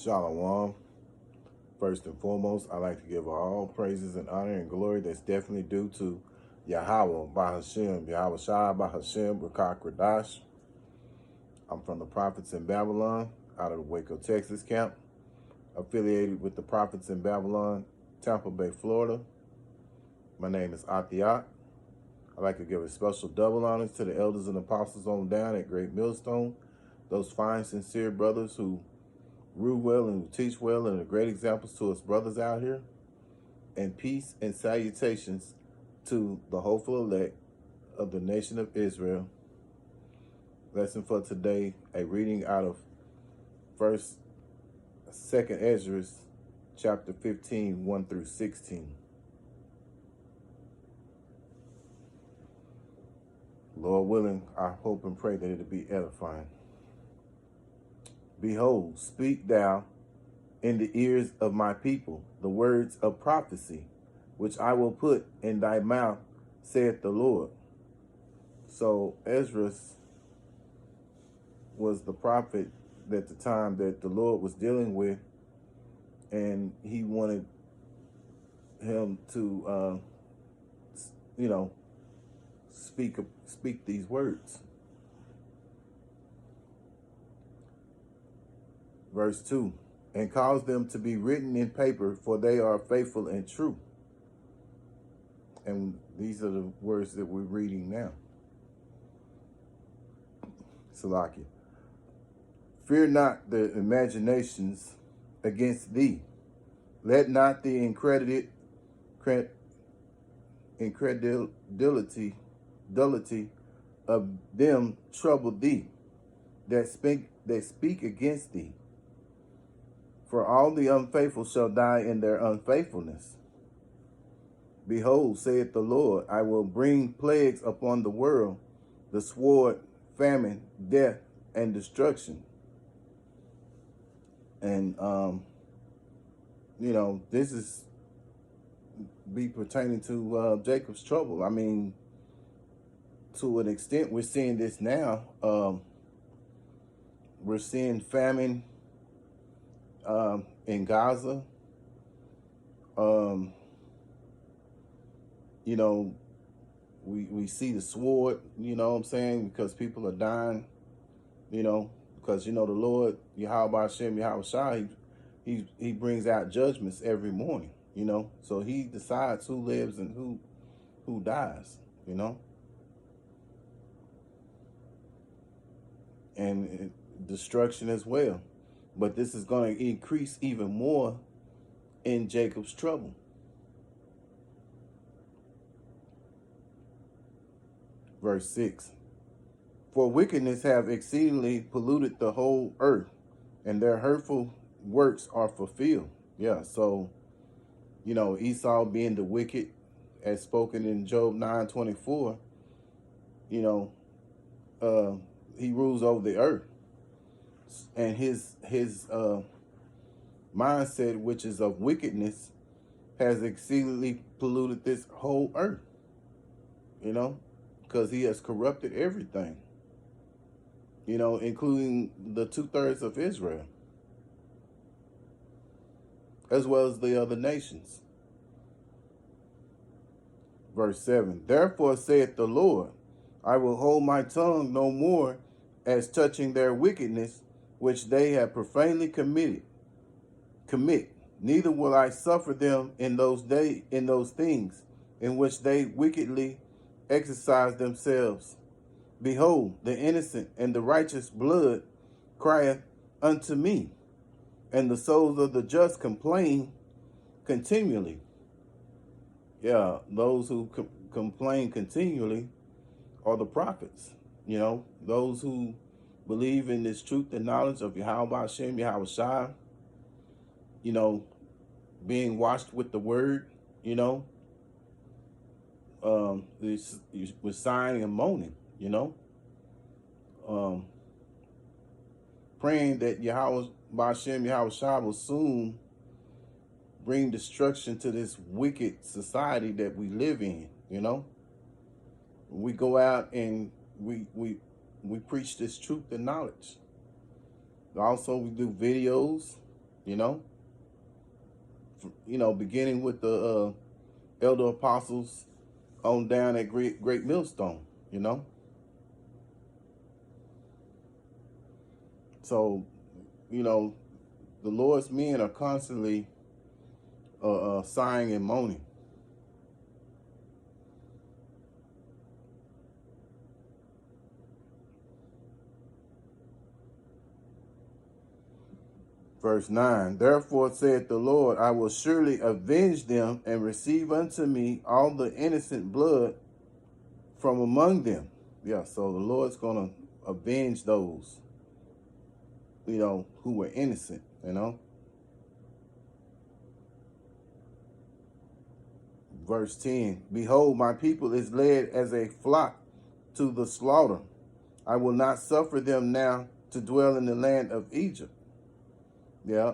Shalom. First and foremost, I'd like to give all praises and honor and glory that's definitely due to Yahweh, Bahashem, Yahweh Shai, Bahashem, Rakak Radash. I'm from the Prophets in Babylon, out of the Waco, Texas camp, affiliated with the Prophets in Babylon, Tampa Bay, Florida. My name is Athiat. I'd like to give a special double honors to the elders and apostles on down at Great Millstone, those fine, sincere brothers who rule well and who teach well and are great examples to us brothers out here. And peace and salutations to the hopeful elect of the nation of Israel. Lesson for today, a reading out of 2Esdras chapter 15, 1 through 16. Lord willing, I hope and pray that it'll be edifying. Behold, speak thou in the ears of my people the words of prophecy, which I will put in thy mouth, saith the Lord. So Esdras was the prophet at the time that the Lord was dealing with, and he wanted him to, speak these words. Verse 2, and cause them to be written in paper, for they are faithful and true. And these are the words that we're reading now. Salakia. Fear not the imaginations against thee. Let not the incredulity of them trouble thee that speak against thee. For all the unfaithful shall die in their unfaithfulness. Behold, saith the Lord, I will bring plagues upon the world, the sword, famine, death, and destruction. And, this is be pertaining to Jacob's trouble. I mean, to an extent, we're seeing this now. We're seeing famine in Gaza. We see the sword, what I'm saying, because people are dying, because, the Lord, Yahweh Hashem, Yahweh Shai, he brings out judgments every morning, so he decides who lives and who dies, and destruction as well. But this is going to increase even more in Jacob's trouble. Verse 6. For wickedness have exceedingly polluted the whole earth, and their hurtful works are fulfilled. Yeah, so, Esau being the wicked, as spoken in Job 9:24, he rules over the earth. And his mindset, which is of wickedness, has exceedingly polluted this whole earth, because he has corrupted everything, including the 2/3 of Israel, as well as the other nations. Verse 7, therefore saith the Lord, I will hold my tongue no more as touching their wickedness, which they have profanely commit, neither will I suffer them in those things in which they wickedly exercise themselves. Behold, the innocent and the righteous blood crieth unto me, and the souls of the just complain continually. Yeah, those who complain continually are the prophets, those who believe in this truth and knowledge of Yahweh Hashem, Yahweh Shai, being washed with the word, with sighing and moaning, praying that Yahweh Hashem, Yahweh Shai will soon bring destruction to this wicked society that we live in, We go out and we preach this truth and knowledge. Also, we do videos, you know. Beginning with the elder apostles on down at Great Millstone, you know. So, the Lord's men are constantly sighing and moaning. Verse 9, therefore said the Lord, I will surely avenge them and receive unto me all the innocent blood from among them. Yeah, so the Lord's going to avenge those, who were innocent, Verse 10, behold, my people is led as a flock to the slaughter. I will not suffer them now to dwell in the land of Egypt. Yeah,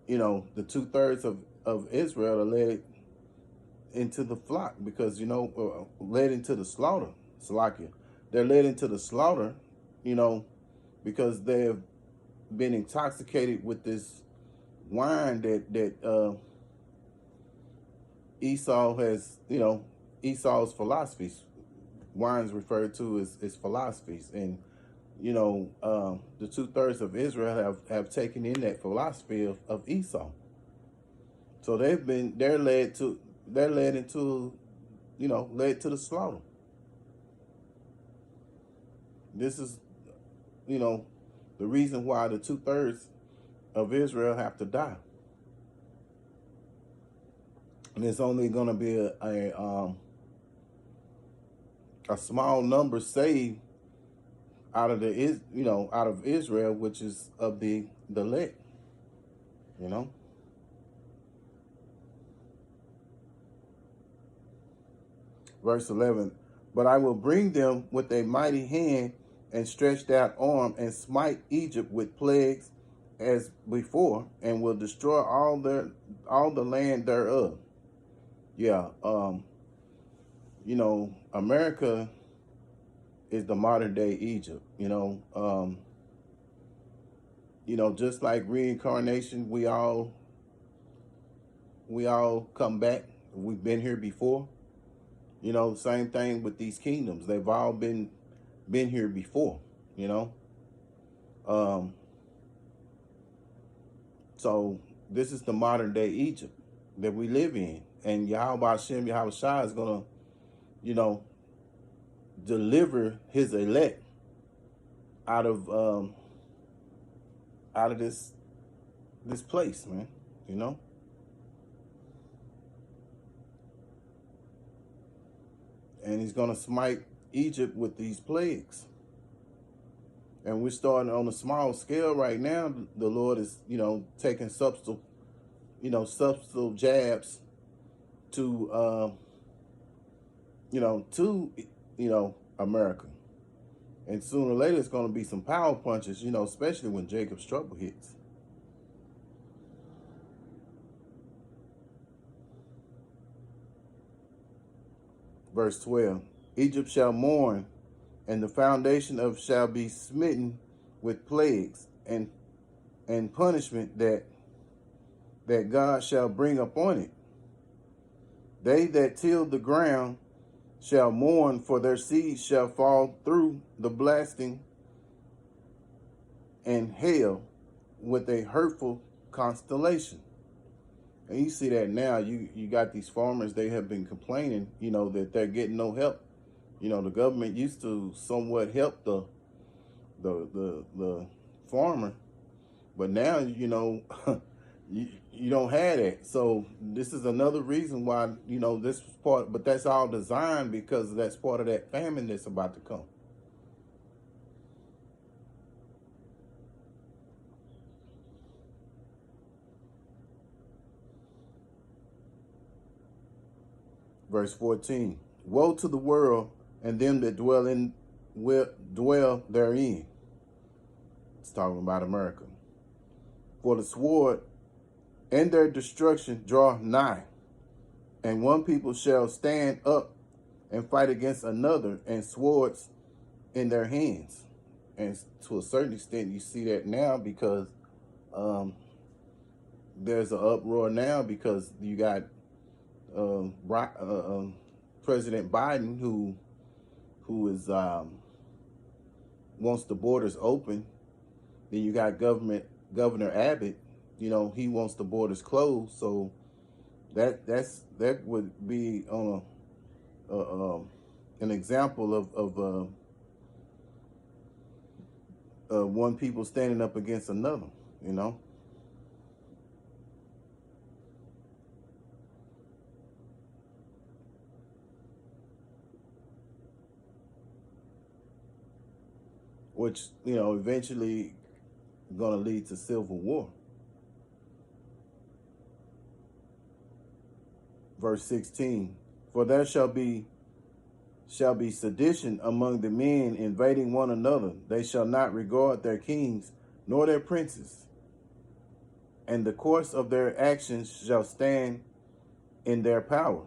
the 2/3 of Israel are led into the flock because, led into the slaughter. Salakia. They're led into the slaughter, because they have been intoxicated with this wine that Esau has, Esau's philosophies. Wine is referred to as philosophies. And, the 2/3 of Israel have taken in that philosophy of Esau. So they're led into, led to the slaughter. This is, the reason why the 2/3 of Israel have to die. And it's only going to be a small number saved out of out of Israel, which is of the elect, Verse 11, but I will bring them with a mighty hand and stretched out arm and smite Egypt with plagues as before, and will destroy all the land thereof. Yeah, America is the modern day Egypt, just like reincarnation, we all come back. We've been here before. Same thing with these kingdoms. They've all been here before, So this is the modern day Egypt that we live in. And Yahweh Shai is going to, deliver his elect out of this place, man, And he's going to smite Egypt with these plagues. And we're starting on a small scale right now. The Lord is, taking substantial jabs to, America. And sooner or later, it's going to be some power punches, especially when Jacob's trouble hits. Verse 12, Egypt shall mourn, and the foundation of shall be smitten with plagues and punishment that God shall bring upon it. They that till the ground shall mourn, for their seed shall fall through the blasting and hail with a hurtful constellation. And you see that now. You got these farmers, they have been complaining, that they're getting no help. The government used to somewhat help the farmer, but now, you don't have that. So this is another reason why, this part, but that's all designed because that's part of that famine that's about to come. Verse 14, woe to the world and them that dwell therein. It's talking about America. For the sword and their destruction draw nigh, and one people shall stand up and fight against another, and swords in their hands. And to a certain extent, you see that now because there's an uproar now because you got President Biden who is wants the borders open. Then you got Governor Abbott. You know, he wants the borders closed. So that would be on an example of one people standing up against another. You know. Which, you know, eventually going to lead to civil war. Verse 16, for there shall be sedition among the men, invading one another. They shall not regard their kings nor their princes, and the course of their actions shall stand in their power.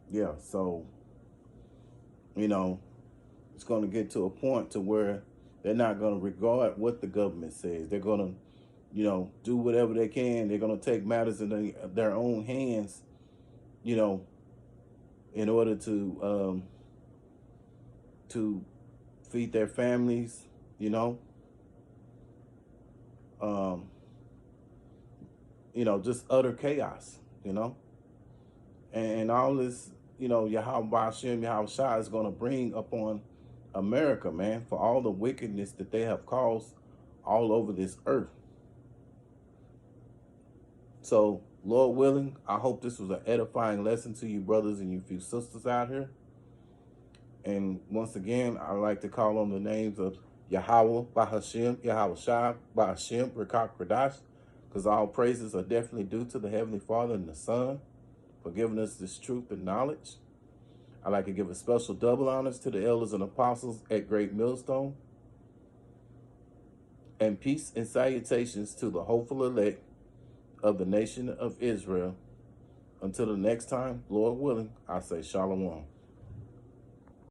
Yeah, so, you know, it's going to get to a point to where they're not going to regard what the government says. They're going to, you know, do whatever they can. They're going to take matters in their own hands, you know, in order to feed their families, you know. You know, just utter chaos, you know. And all this, you know, Yahweh Hashem, Yahweh Shai is going to bring upon America, man, for all the wickedness that they have caused all over this earth. So, Lord willing, I hope this was an edifying lesson to you brothers and you few sisters out here. And once again, I like to call on the names of Yahweh, Bahashem, Yahweh Shai, Bahashem, Rekak Kradash, because all praises are definitely due to the Heavenly Father and the Son for giving us this truth and knowledge. I'd like to give a special double honors to the elders and apostles at Great Millstone. And peace and salutations to the hopeful elect of the nation of Israel. Until the next time, Lord willing, I say shalom.